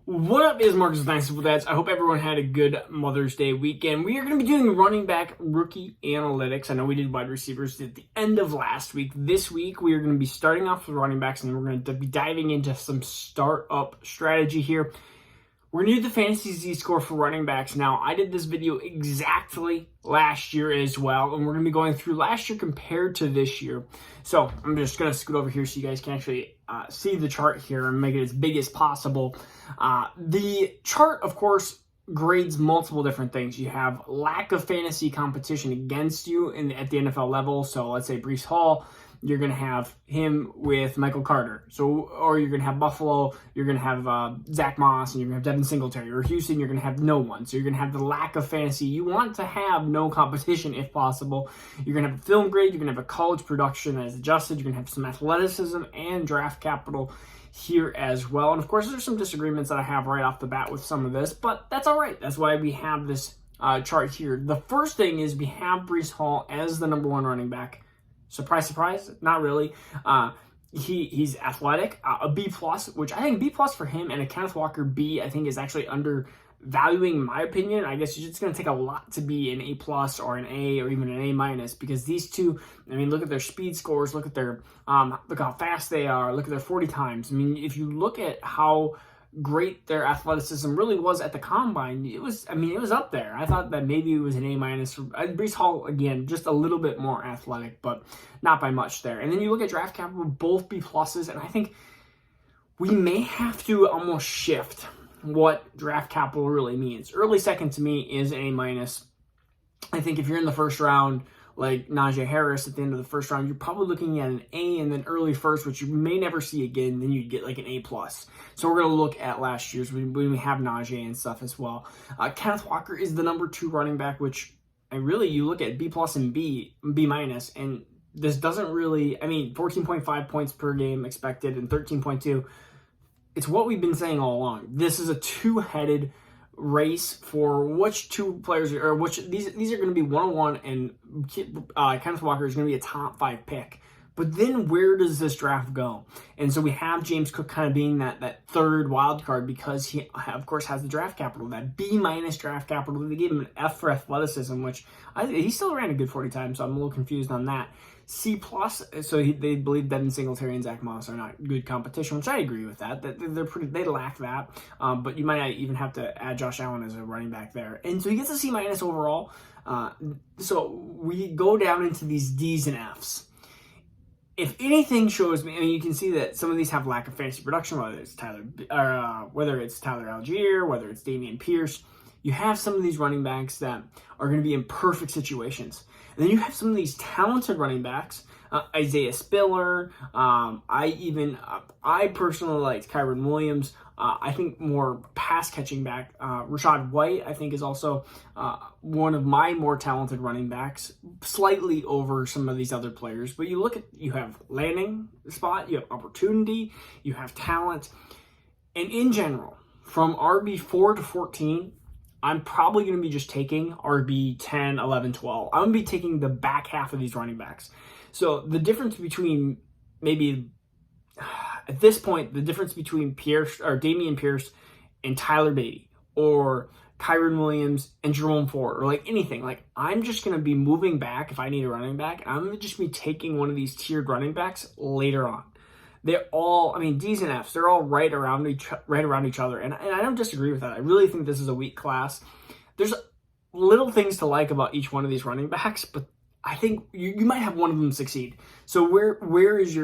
What up is Marcus with Dynasty Fun. I hope everyone had a good Mother's Day weekend. We are going to be doing running back rookie analytics. I know we did wide receivers at the end of last week. This week, we are going to be starting off with running backs, and we're going to be diving into some startup strategy here. We're going to do the fantasy Z-score for running backs. Now, I did this video exactly last year as well, and we're going to be going through last year compared to this year. So I'm just going to scoot over here so you guys can actually see the chart here and make it as big as possible. The chart, of course, grades multiple different things. You have lack of fantasy competition against you at the NFL level. So let's say Breece Hall, you're going to have him with Michael Carter. Or you're going to have Buffalo, you're going to have Zach Moss, and you're going to have Devin Singletary. Or Houston, you're going to have no one. So you're going to have the lack of fantasy. You want to have no competition if possible. You're going to have a film grade, you're going to have a college production that is adjusted, you're going to have some athleticism and draft capital here as well. And of course, there's some disagreements that I have right off the bat with some of this, but that's all right. That's why we have this chart here. The first thing is we have Breece Hall as the number one running back. Surprise, surprise, not really. He's athletic, a B+, which I think B+ for him, and a Kenneth Walker B, I think is actually undervaluing, in my opinion. I guess it's going to take a lot to be an A+ or an A or even an A-, because these two, I mean, look at their speed scores, look at their, look how fast they are, look at their 40 times. I mean, if you look at how great their athleticism really was at the combine, it was up there. I thought that maybe it was an A-. Breece Hall, again, just a little bit more athletic, but not by much there. And then you look at draft capital, both B+, and I think we may have to almost shift what draft capital really means. Early second to me is an A-. I think if you're in the first round, like Najee Harris at the end of the first round, you're probably looking at an A, and then early first, which you may never see again, then you'd get like an A+. So we're going to look at last year's when we have Najee and stuff as well. Kenneth Walker is the number 2 running back, which you look at B+ and B-, and this doesn't really, 14.5 points per game expected and 13.2. It's what we've been saying all along. This is a two-headed race for which two players or which these are going to be 101, and Kenneth Walker is going to be a top 5 pick. But then where does this draft go? And so we have James Cook kind of being that third wild card, because he of course has the draft capital, that B- draft capital. They gave him an F for athleticism, which he still ran a good 40 times, so I'm a little confused on that. C+, so they believe Devin Singletary and Zach Moss are not good competition, which I agree with that. They lack that, but you might not even have to add Josh Allen as a running back there. And so he gets a C- overall. So we go down into these Ds and Fs. If anything shows me, you can see that some of these have lack of fantasy production, whether it's Tyler Algier, whether it's Dameon Pierce. You have some of these running backs that are going to be in perfect situations. And then you have some of these talented running backs, Isaiah Spiller. I personally liked Kyren Williams. I think more pass catching back. Rashad White, I think, is also one of my more talented running backs, slightly over some of these other players. But you have landing spot, you have opportunity, you have talent. And in general, from RB4 to 14, I'm probably going to be just taking RB 10, 11, 12. I'm going to be taking the back half of these running backs. So the difference between at this point, the difference between Pierce or Dameon Pierce and Tyler Beatty, or Kyren Williams and Jerome Ford, or anything, I'm just going to be moving back if I need a running back. I'm going to just be taking one of these tiered running backs later on. They're all, D's and F's, they're all right around each other. And I don't disagree with that. I really think this is a weak class. There's little things to like about each one of these running backs, but I think you might have one of them succeed. So where is it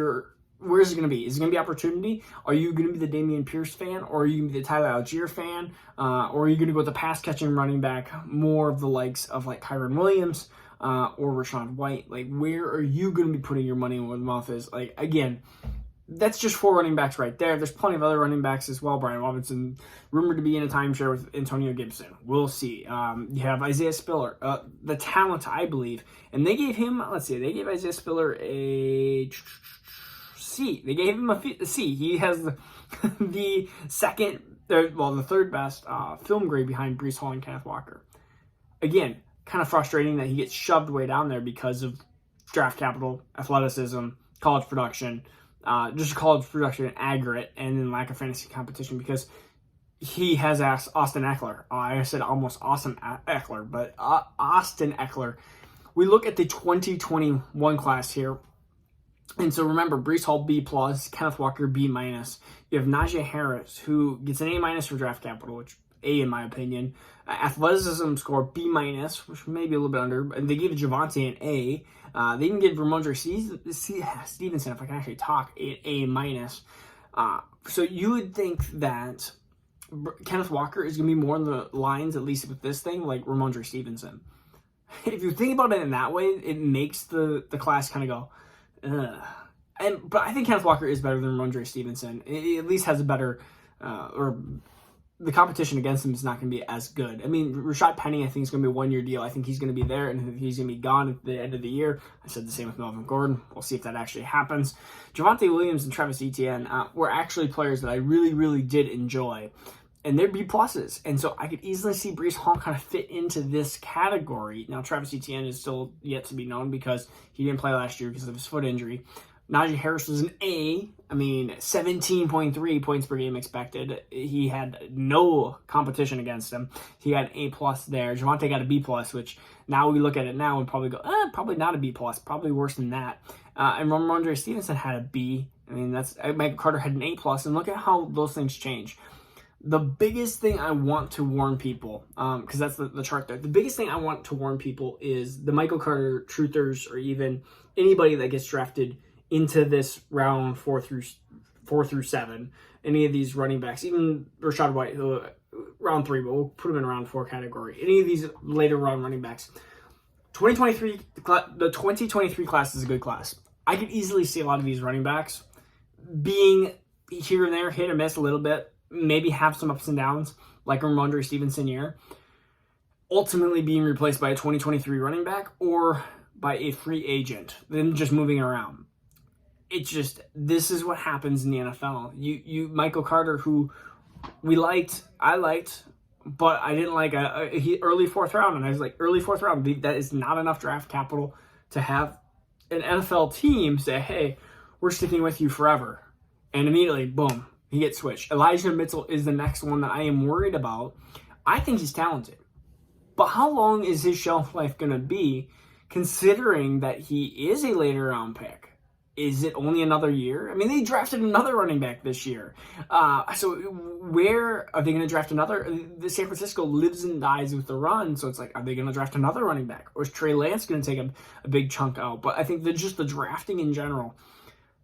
going to be? Is it going to be opportunity? Are you going to be the Dameon Pierce fan? Or are you going to be the Tyler Algier fan? Or are you going to go with the pass-catching running back, more of the likes of Kyren Williams or Rashad White? Where are you going to be putting your money where the mouth is? Again, that's just 4 running backs right there. There's plenty of other running backs as well. Brian Robinson, rumored to be in a timeshare with Antonio Gibson. We'll see. You have Isaiah Spiller, the talent, I believe. And they gave him, they gave Isaiah Spiller a C. They gave him a C. He has the third best film grade behind Breece Hall and Kenneth Walker. Again, kind of frustrating that he gets shoved way down there because of draft capital, athleticism, college production, just college production aggregate, and then lack of fantasy competition, because he has asked Austin Eckler. I said almost Austin Eckler, but Austin Eckler. We look at the 2021 class here. And so remember, Breece Hall B+, Kenneth Walker B-. You have Najee Harris, who gets an A- for draft capital, which A in my opinion. Athleticism score B-, which may be a little bit under. And they gave Javonte an A. They even give Ramondre Stevenson, if I can actually talk, an A-. So you would think that Kenneth Walker is going to be more in the lines, at least with this thing, like Ramondre Stevenson. If you think about it in that way, it makes the class kind of go, ugh. But I think Kenneth Walker is better than Ramondre Stevenson. It at least has a better, or the competition against him is not going to be as good. I mean, Rashad Penny, I think, is going to be a one-year deal. I think he's going to be there, and he's going to be gone at the end of the year. I said the same with Melvin Gordon. We'll see if that actually happens. Javonte Williams and Travis Etienne were actually players that I really, really did enjoy. And they're B+. And so I could easily see Breece Hall kind of fit into this category. Now, Travis Etienne is still yet to be known because he didn't play last year because of his foot injury. Najee Harris was an A. I mean, 17.3 points per game expected. He had no competition against him. He got an A+ there. Javonte got a B+, which now we look at it now and probably go, probably not a B+, probably worse than that. And Ramondre Stevenson had a B. I mean, Michael Carter had an A+, and look at how those things change. The biggest thing I want to warn people, because that's the chart there. The biggest thing I want to warn people is the Michael Carter truthers, or even anybody that gets drafted into this round 4 through 7. Any of these running backs, even Rachaad White, who round 3, but we'll put him in round 4 category. Any of these later round running backs. The 2023 class is a good class. I could easily see a lot of these running backs being here and there, hit or miss a little bit. Maybe have some ups and downs, like a Ramondre Stevenson year, ultimately being replaced by a 2023 running back or by a free agent, then just moving around. It's just, this is what happens in the NFL. You Michael Carter, who I liked, but I didn't like early 4th round, and I was like, early 4th round, that is not enough draft capital to have an NFL team say, hey, we're sticking with you forever. And immediately, boom, he gets switched. Elijah Mitchell is the next one that I am worried about. I think he's talented. But how long is his shelf life going to be, considering that he is a later round pick? Is it only another year? I mean, they drafted another running back this year. So where are they going to draft another? The San Francisco lives and dies with the run. So it's like, are they going to draft another running back? Or is Trey Lance going to take a big chunk out? But I think that just the drafting in general,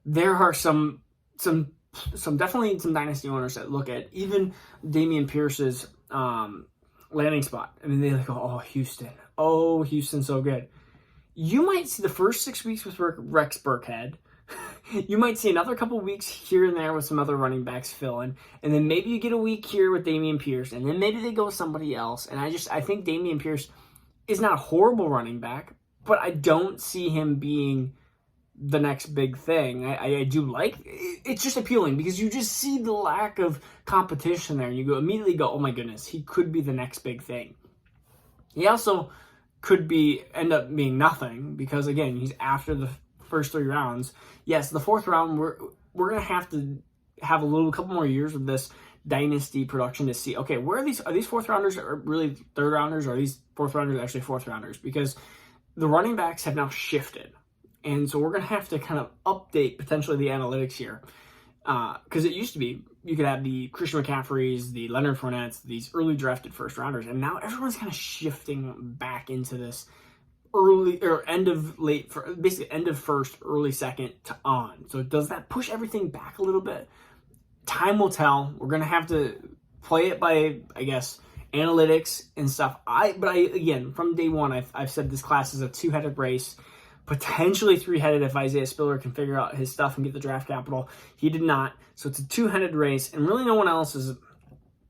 there are some definitely some dynasty owners that look at even Dameon Pierce's landing spot. I mean, they like, oh, Houston. Oh, Houston's so good. You might see the first 6 weeks with Rex Burkhead. You might see another couple weeks here and there with some other running backs filling. And then maybe you get a week here with Dameon Pierce. And then maybe they go with somebody else. And I think Dameon Pierce is not a horrible running back, but I don't see him being the next big thing. I do like, it's just appealing because you just see the lack of competition there. And you immediately go, oh my goodness, he could be the next big thing. He also could end up being nothing because, again, he's after the first 3 rounds. Yes, the 4th round, we're going to have a couple more years of this dynasty production to see, okay, where are these 4th rounders are really 3rd rounders, or are these 4th rounders actually 4th rounders? Because the running backs have now shifted. And so we're going to have to kind of update potentially the analytics here. Because it used to be, you could have the Christian McCaffreys, the Leonard Fournettes, these early drafted first rounders, and now everyone's kind of shifting back into this early or basically end of first, early second to on. So does that push everything back a little bit? Time will tell. We're gonna have to play it by, I guess, analytics and stuff. Again, from day one, I've said this class is a 2-headed race. Potentially 3-headed if Isaiah Spiller can figure out his stuff and get the draft capital. He did not. So it's a 2-headed race, and really no one else is.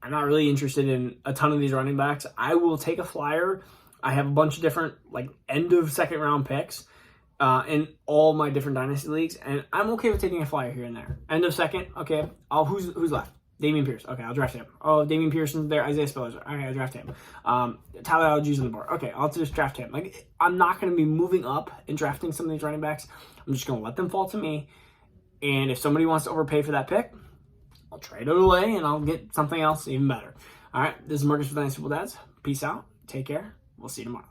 I'm not really interested in a ton of these running backs. I will take a flyer. I have a bunch of different end of 2nd round picks in all my different dynasty leagues, and I'm okay with taking a flyer here and there. End of 2nd, okay. Who's left? Dameon Pierce. Okay, I'll draft him. Oh, Dameon Pearson's there. Isaiah Spiller's there. Okay, I'll draft him. Tyler Algiers on the board. Okay, I'll just draft him. I'm not going to be moving up and drafting some of these running backs. I'm just going to let them fall to me. And if somebody wants to overpay for that pick, I'll trade it away and I'll get something else even better. All right, this is Marcus with Dynasty Fun. Peace out. Take care. We'll see you tomorrow.